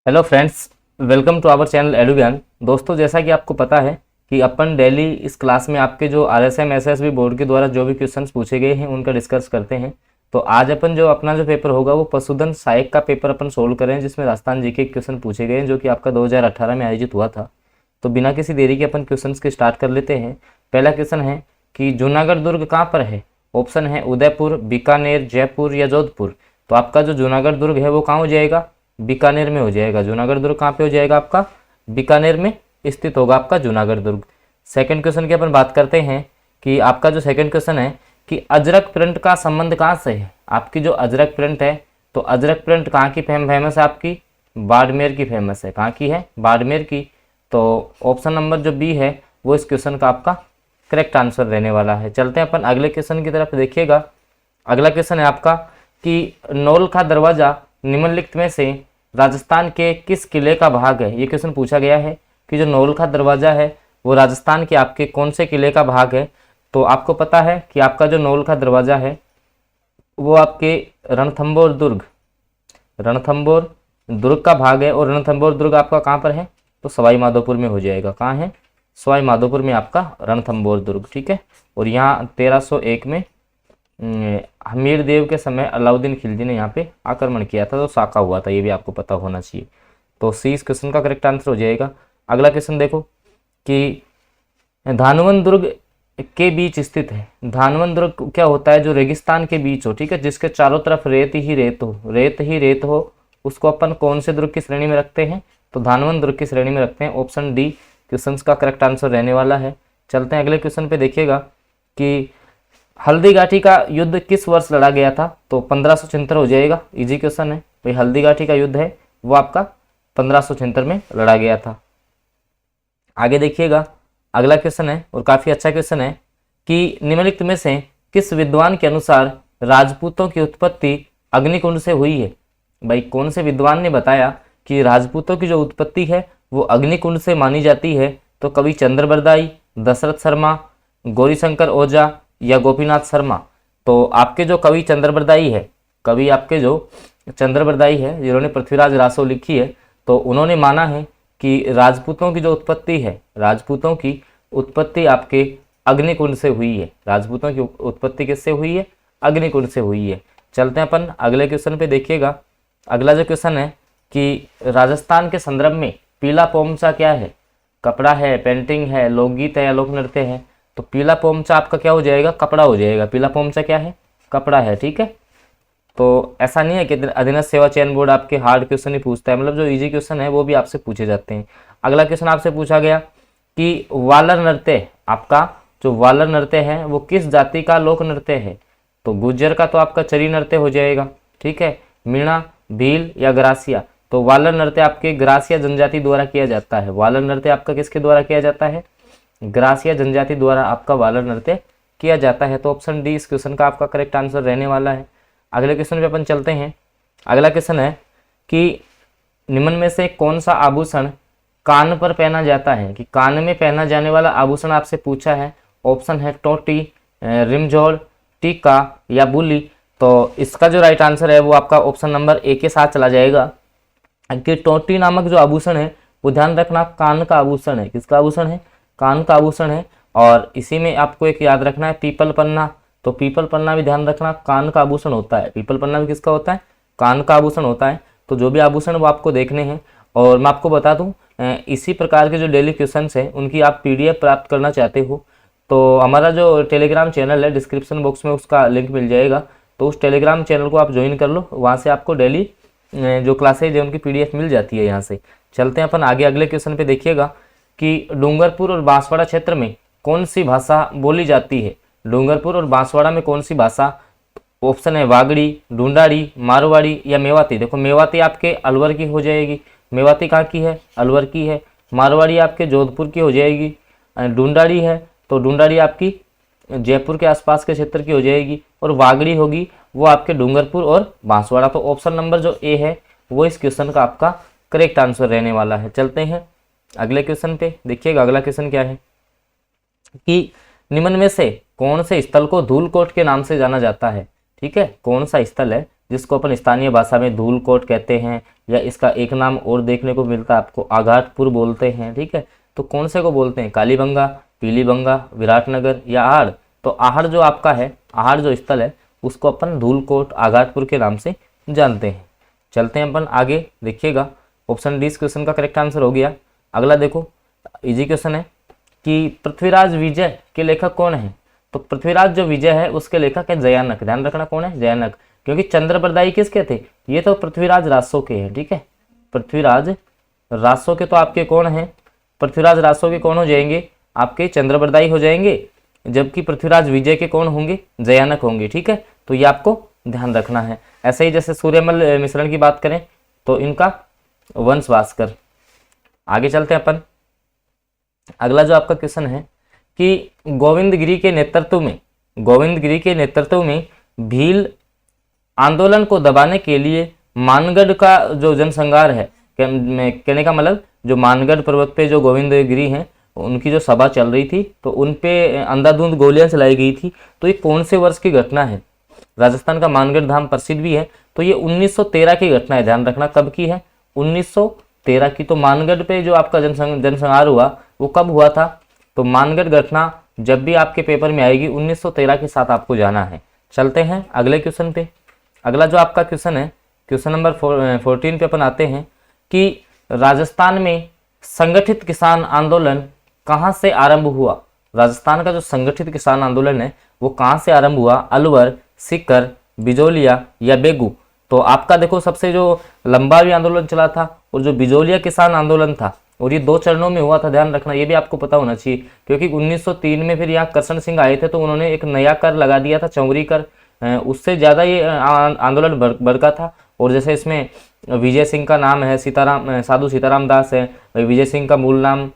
Hello friends, welcome to our channel Edugyan. दोस्तों, जैसा कि आपको पता है कि अपन डेली इस क्लास में आपके जो आरएसएम एसएसबी बोर्ड के द्वारा जो भी क्वेश्चंस पूछे गए हैं उनका डिस्कस करते हैं। तो आज अपन जो अपना जो पेपर होगा वो पशुधन सहायक का पेपर अपन सोल्व करें, जिसमें राजस्थान जीके के क्वेश्चन पूछे गए हैं जो कि आपका 2018 में आयोजित हुआ था। तो बिना किसी देरी के अपन क्वेश्चन के स्टार्ट कर लेते हैं। पहला क्वेश्चन है कि जूनागढ़ दुर्ग कहाँ पर है। ऑप्शन है उदयपुर, बीकानेर, जयपुर या जोधपुर। तो आपका जो जूनागढ़ दुर्ग है वो कहाँ हो जाएगा, बीकानेर में हो जाएगा। जूनागढ़ दुर्ग कहाँ पे हो जाएगा आपका, बीकानेर में स्थित होगा आपका जूनागढ़ दुर्ग। सेकंड क्वेश्चन की अपन बात करते हैं कि आपका जो सेकंड क्वेश्चन है कि अजरक प्रिंट का संबंध कहाँ से है। आपकी जो अजरक प्रिंट है, तो अजरक प्रिंट कहाँ की फेमस है आपकी, बाड़मेर की फेमस है। कहाँ की है, बाड़मेर की। तो ऑप्शन नंबर जो बी है वो इस क्वेश्चन का आपका करेक्ट आंसर रहने वाला है। चलते हैं अपन अगले क्वेश्चन की तरफ। देखिएगा, अगला क्वेश्चन है आपका कि नौलखा दरवाजा निम्नलिखित में से राजस्थान के किस किले का भाग है। ये क्वेश्चन पूछा गया है कि जो नौलखा दरवाजा है वो राजस्थान के आपके कौन से किले का भाग है। तो आपको पता है कि आपका जो नौलखा दरवाजा है वो आपके रणथंभौर दुर्ग का भाग है। और रणथंभौर दुर्ग आपका कहाँ पर है, तो सवाई माधोपुर में हो जाएगा। कहाँ है, सवाई माधोपुर में आपका रणथंभौर दुर्ग। ठीक है। और यहाँ 1301 में हमीर देव के समय अलाउद्दीन खिलजी ने यहाँ पे आक्रमण किया था, तो साका हुआ था। ये भी आपको पता होना चाहिए। तो सी इस क्वेश्चन का करेक्ट आंसर हो जाएगा। अगला क्वेश्चन देखो कि धानवन दुर्ग के बीच स्थित है। धानवन दुर्ग क्या होता है, जो रेगिस्तान के बीच हो, ठीक है, जिसके चारों तरफ रेत ही रेत हो, उसको अपन कौन से दुर्ग की श्रेणी में रखते हैं, तो धानवन दुर्ग की श्रेणी में रखते हैं। ऑप्शन डी क्वेश्चन का करेक्ट आंसर रहने वाला है। चलते हैं अगले क्वेश्चन पे। देखिएगा कि हल्दीघाटी का युद्ध किस वर्ष लड़ा गया था, तो 1576 हो जाएगा। इजी क्वेश्चन है भाई। हल्दीघाटी का युद्ध है वो आपका 1576 में लड़ा गया था। आगे देखिएगा, अगला क्वेश्चन है और काफी अच्छा क्वेश्चन है कि निम्नलिखित में से किस विद्वान के अनुसार राजपूतों की उत्पत्ति अग्निकुंड से हुई है। भाई कौन से विद्वान ने बताया कि राजपूतों की जो उत्पत्ति है वो अग्निकुंड से मानी जाती है। तो कवि चंद्रबरदाई, दशरथ शर्मा, गौरीशंकर ओझा या गोपीनाथ शर्मा। तो आपके जो कवि चंद्रबरदाई है, जिन्होंने पृथ्वीराज रासो लिखी है, तो उन्होंने माना है कि राजपूतों की जो उत्पत्ति है, राजपूतों की उत्पत्ति आपके अग्निकुंड से हुई है। राजपूतों की उत्पत्ति किससे हुई है, अग्निकुंड से हुई है। चलते हैं अपन अगले क्वेश्चन पे। देखिएगा, अगला जो क्वेश्चन है कि राजस्थान के संदर्भ में पीला पोमचा क्या है। कपड़ा है, पेंटिंग है, लोकगीत है या लोक नृत्य है। तो पीला पोमचा आपका क्या हो जाएगा, कपड़ा हो जाएगा। पीला पोमचा क्या है, कपड़ा है। ठीक है। तो ऐसा नहीं है कि अधीनस्थ सेवा चयन बोर्ड आपके हार्ड क्वेश्चन ही पूछता है, मतलब जो इजी क्वेश्चन है वो भी आपसे पूछे जाते हैं। अगला क्वेश्चन आपसे पूछा गया कि वालर नृत्य, आपका जो वालर नृत्य है वो किस जाति का लोक नृत्य है। तो गुज्जर का तो आपका चरी नृत्य हो जाएगा। ठीक है। मीणा, भील या ग्रासिया। तो वालर नृत्य आपके ग्रासिया जनजाति द्वारा किया जाता है। वालर नृत्य आपका किसके द्वारा किया जाता है, ग्रासिया जनजाति द्वारा आपका वालर नृत्य किया जाता है। तो ऑप्शन डी इस क्वेश्चन का आपका करेक्ट आंसर रहने वाला है। अगले क्वेश्चन पे अपन चलते हैं। अगला क्वेश्चन है कि निम्न में से कौन सा आभूषण कान पर पहना जाता है, कि कान में पहना जाने वाला आभूषण आपसे पूछा है। ऑप्शन है टोटी, रिमझोल, टीका या बुली। तो इसका जो राइट आंसर है वो आपका ऑप्शन नंबर ए के साथ चला जाएगा कि टोटी नामक जो आभूषण है वो ध्यान रखना कान का आभूषण है। किसका आभूषण है, कान का आभूषण है। और इसी में आपको एक याद रखना है पीपल पन्ना। तो पीपल पन्ना भी ध्यान रखना कान का आभूषण होता है। पीपल पन्ना भी किसका होता है, कान का आभूषण होता है। तो जो भी आभूषण वो आपको देखने हैं। और मैं आपको बता दूं, इसी प्रकार के जो डेली क्वेश्चंस हैं उनकी आप पीडीएफ प्राप्त करना चाहते हो तो हमारा जो टेलीग्राम चैनल है डिस्क्रिप्शन बॉक्स में उसका लिंक मिल जाएगा। तो उस टेलीग्राम चैनल को आप ज्वाइन कर लो, वहाँ से आपको डेली जो क्लासेज है उनकी पीडीएफ मिल जाती है यहाँ से। चलते हैं अपन आगे अगले क्वेश्चन पे। देखिएगा कि डूंगरपुर और बांसवाड़ा क्षेत्र में कौन सी भाषा बोली जाती है। डूंगरपुर और बांसवाड़ा में कौन सी भाषा। ऑप्शन है वागड़ी, ढूंढाड़ी, मारवाड़ी या मेवाती। देखो मेवाती आपके अलवर की हो जाएगी। मेवाती कहाँ की है, अलवर की है। मारवाड़ी आपके जोधपुर की हो जाएगी। ढूंढाड़ी है तो ढूंढाड़ी आपकी जयपुर के आसपास के क्षेत्र की हो जाएगी। और वागड़ी होगी वो आपके डूंगरपुर और बांसवाड़ा। तो ऑप्शन नंबर जो ए है वो इस क्वेश्चन का आपका करेक्ट आंसर रहने वाला है। चलते हैं अगले क्वेश्चन पे। देखिएगा अगला क्वेश्चन क्या है कि निम्न में से कौन से स्थल को धूलकोट के नाम से जाना जाता है। ठीक है, कौन सा स्थल है जिसको अपन स्थानीय भाषा में धूलकोट कहते हैं, या इसका एक नाम और देखने को मिलता है आपको, आघाटपुर बोलते हैं। ठीक है, तो कौन से को बोलते हैं? कालीबंगा, पीलीबंगा, विराटनगर या आहड़? तो आहड़ जो आपका है, आहड़ जो स्थल है उसको अपन धूलकोट, आघाटपुर के नाम से जानते हैं। चलते हैं अपन आगे, देखिएगा ऑप्शन डी इस क्वेश्चन का करेक्ट आंसर हो गया। अगला देखो, इजी क्वेश्चन है कि पृथ्वीराज विजय के लेखक कौन है? तो पृथ्वीराज जो विजय है उसके लेखक है जयानक। ध्यान रखना कौन है? जयानक। क्योंकि चंद्रबरदाई किसके थे? ये तो पृथ्वीराज रासो के हैं। ठीक है, पृथ्वीराज रासो के तो आपके कौन है? पृथ्वीराज रासो के कौन हो जाएंगे? आपके चंद्रबरदाई हो जाएंगे, जबकि पृथ्वीराज विजय के कौन होंगे? जयानक होंगे। ठीक है, तो ये आपको ध्यान रखना है। ऐसे ही जैसे सूर्यमल मिश्रण की बात करें तो इनका वंश भास्कर। आगे चलते हैं अपन। अगला जो आपका क्वेश्चन है कि गोविंदगिरी के नेतृत्व में भील आंदोलन को दबाने के लिए मानगढ़ का जो जनसंहार है, कहने का मतलब जो मानगढ़ पर्वत पे जो गोविंदगिरी हैं उनकी जो सभा चल रही थी तो उन पे अंधाधुंध गोलियां चलाई गई थी। तो ये कौन से वर्ष की घटना है? राजस्थान का मानगढ़ धाम प्रसिद्ध भी है, तो ये 1913 की घटना है। ध्यान रखना कब की है? 1913 की। तो मानगढ़ पे जो आपका जनसंहार हुआ वो कब हुआ था? तो मानगढ़ घटना जब भी आपके पेपर में आएगी 1913 के साथ आपको जाना है। चलते हैं अगले क्वेश्चन पे। अगला जो आपका क्वेश्चन है, क्वेश्चन नंबर 14 पे अपन आते हैं कि राजस्थान में संगठित किसान आंदोलन कहाँ से आरंभ हुआ? राजस्थान का जो संगठित किसान आंदोलन है वो कहाँ से आरंभ हुआ? अलवर, सीकर, बिजोलिया या बेगू? तो आपका देखो सबसे जो लंबा भी आंदोलन चला था और जो बिजोलिया किसान आंदोलन था, और ये 2 चरणों में हुआ था। ध्यान रखना, ये भी आपको पता होना चाहिए, क्योंकि 1903 में फिर यहाँ करशन सिंह आए थे तो उन्होंने एक नया कर लगा दिया था, चौंगरी कर। उससे ज़्यादा ये आंदोलन भड़का था। और जैसे इसमें विजय सिंह का नाम है, साधु सीताराम दास है। विजय सिंह का मूल नाम,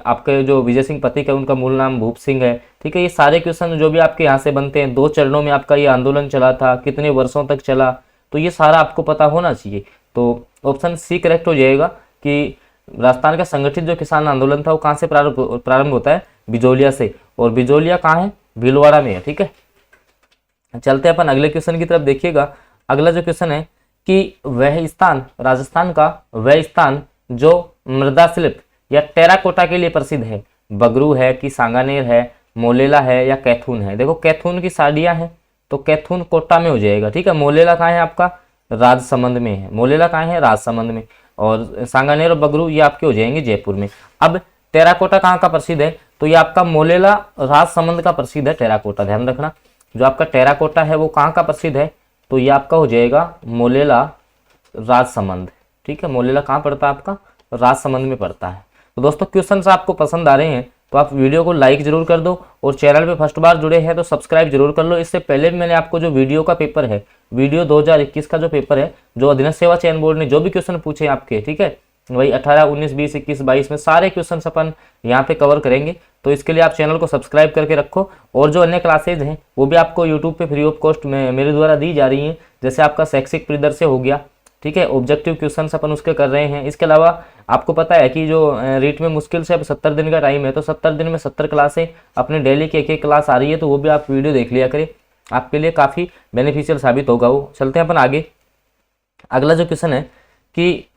आपके जो विजय सिंह पथिक है उनका मूल नाम भूप सिंह है। ठीक है, ये सारे क्वेश्चन जो भी आपके यहाँ से बनते हैं, 2 चरणों में आपका ये आंदोलन चला था, कितने वर्षों तक चला, तो ये सारा आपको पता होना चाहिए। तो ऑप्शन सी करेक्ट हो जाएगा कि राजस्थान का संगठित जो किसान आंदोलन था वो कहाँ से प्रारंभ होता है? बिजोलिया से। और बिजोलिया कहाँ है? भीलवाड़ा में है। ठीक है, चलते हैं अपन अगले क्वेश्चन की तरफ। देखिएगा अगला जो क्वेश्चन है कि वह स्थान, राजस्थान का वह स्थान जो मृदा शिल्प या टेराकोटा के लिए प्रसिद्ध है, बगरू है कि सांगानेर है, मोलेला है या कैथून है? देखो कैथून की साड़ियाँ हैं तो कैथून कोटा में हो जाएगा। ठीक है, मोलेला कहाँ है? आपका राजसमंद में है। मोलेला कहाँ है? राजसमंद में। और सांगानेर और बगरू ये आपके हो जाएंगे जयपुर में। अब टेराकोटा कहाँ का प्रसिद्ध है? तो ये आपका मोलेला राजसमंद का प्रसिद्ध है टेराकोटा। ध्यान रखना, जो आपका टेराकोटा है वो कहाँ का प्रसिद्ध है? तो ये आपका हो जाएगा मोलेला राजसमंद। ठीक है, मोलेला कहाँ पड़ता है? आपका राजसमंद में पड़ता है। तो दोस्तों क्वेश्चन आपको पसंद आ रहे हैं तो आप वीडियो को लाइक जरूर कर दो, और चैनल पे फर्स्ट बार जुड़े हैं तो सब्सक्राइब जरूर कर लो। इससे पहले मैंने आपको जो वीडियो का पेपर है, वीडियो 2021 का जो पेपर है, जो अधीनस्थ सेवा चयन बोर्ड ने जो भी क्वेश्चन पूछे आपके, ठीक है, वही 18, 19, 20, 21, 22 में सारे क्वेश्चन अपन यहाँ पे कवर करेंगे। तो इसके लिए आप चैनल को सब्सक्राइब करके रखो। और जो अन्य क्लासेज हैं वो भी आपको यूट्यूब पे फ्री ऑफ कॉस्ट में मेरे द्वारा दी जा रही हैं। जैसे आपका शैक्षिक परिदृश्य हो गया, ठीक है, ऑब्जेक्टिव क्वेश्चन अपन उसके कर रहे हैं। इसके अलावा आपको पता है कि जो रीट में मुश्किल से अब 70 दिन का टाइम है, तो 70 दिन में 70 क्लासें अपने डेली की एक क्लास आ रही है, तो वो भी आप वीडियो देख लिया करें, आपके लिए काफ़ी बेनिफिशियल साबित होगा वो। चलते हैं अपन आगे। अगला जो क्वेश्चन है कि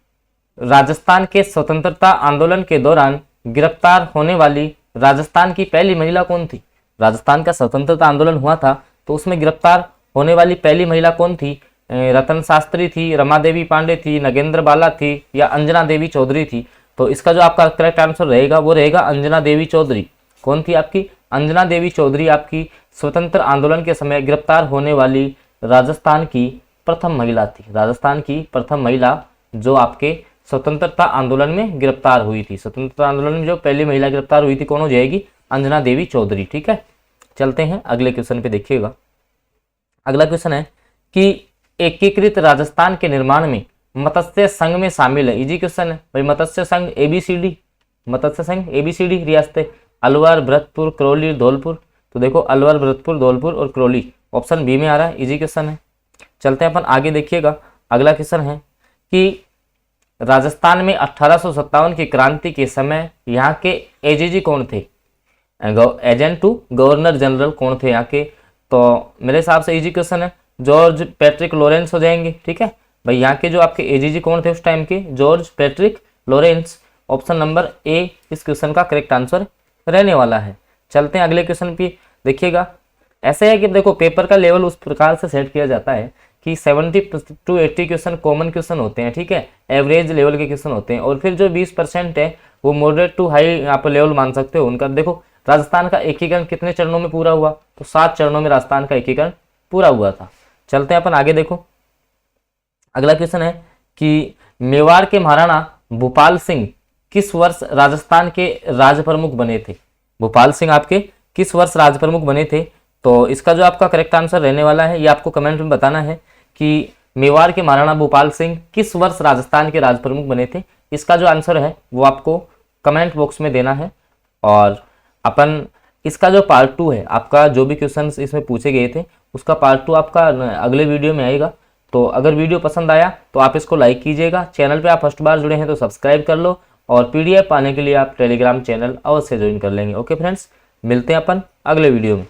राजस्थान के स्वतंत्रता आंदोलन के दौरान गिरफ्तार होने वाली राजस्थान की पहली महिला कौन थी? राजस्थान का स्वतंत्रता आंदोलन हुआ था तो उसमें गिरफ्तार होने वाली पहली महिला कौन थी? रतन शास्त्री थी, रमा देवी पांडे थी, नगेंद्र बाला थी या अंजना देवी चौधरी थी? तो इसका जो आपका करेक्ट आंसर रहेगा वो रहेगा अंजना देवी चौधरी। कौन थी आपकी? अंजना देवी चौधरी आपकी स्वतंत्र आंदोलन के समय गिरफ्तार होने वाली राजस्थान की प्रथम महिला थी। राजस्थान की प्रथम महिला जो आपके स्वतंत्रता आंदोलन में गिरफ्तार हुई थी। स्वतंत्रता आंदोलन में जो पहली महिला गिरफ्तार हुई थी कौन हो जाएगी? अंजना देवी चौधरी। ठीक है, चलते हैं अगले क्वेश्चन पे। देखिएगा अगला क्वेश्चन है कि एकीकृत राजस्थान के निर्माण में मत्स्य संघ में शामिल है। इजी क्वेश्चन है भाई। मत्स्य संघ ABCD, मत्स्य संघ ABCD रियासतें अलवर, भरतपुर, करौली, धौलपुर। तो देखो अलवर, भरतपुर, धौलपुर और करौली ऑप्शन बी में आ रहा है। इजी क्वेश्चन है। चलते हैं अपन आगे। देखिएगा अगला क्वेश्चन है कि राजस्थान में 1857 की क्रांति के समय यहाँ के AGG कौन थे? एजेंट टू गवर्नर जनरल कौन थे यहाँ के? तो मेरे हिसाब से इजी क्वेश्चन है, जॉर्ज पैट्रिक लॉरेंस हो जाएंगे। ठीक है भाई, यहाँ के जो आपके एजीजी कौन थे उस टाइम के, George Patrick Lawrence. Option number A इस क्वेश्चन का करेक्ट आंसर रहने वाला है। चलते हैं अगले क्वेश्चन पे। देखिएगा ऐसे है कि देखो पेपर का लेवल उस प्रकार से सेट किया जाता है कि 70 to 80 क्वेश्चन कॉमन क्वेश्चन होते हैं। ठीक है, एवरेज लेवल के क्वेश्चन होते हैं, और फिर जो 20% है वो मॉडरेट टू हाई आप लेवल मान सकते हो उनका। देखो राजस्थान का एकीकरण कितने चरणों में पूरा हुआ, तो 7 चरणों में राजस्थान का एकीकरण पूरा हुआ था। चलते हैं अपन आगे। देखो अगला क्वेश्चन है कि मेवाड़ के महाराणा भूपाल सिंह किस वर्ष राजस्थान के राज प्रमुख बने थे। भूपाल सिंह आपके किस वर्ष राज प्रमुख बने थे, तो इसका जो आपका करेक्ट आंसर रहने वाला है ये आपको कमेंट में बताना है कि मेवाड़ के महाराणा भूपाल सिंह किस वर्ष राजस्थान के राज प्रमुख बने थे। इसका जो आंसर है वो आपको कमेंट बॉक्स में देना है। और अपन इसका जो पार्ट 2 है, आपका जो भी क्वेश्चन इसमें पूछे गए थे उसका पार्ट 2 आपका अगले वीडियो में आएगा। तो अगर वीडियो पसंद आया तो आप इसको लाइक कीजिएगा। चैनल पे आप फर्स्ट बार जुड़े हैं तो सब्सक्राइब कर लो, और पीडीएफ पाने के लिए आप टेलीग्राम चैनल अवश्य ज्वाइन कर लेंगे। ओके फ्रेंड्स, मिलते हैं अपन अगले वीडियो में।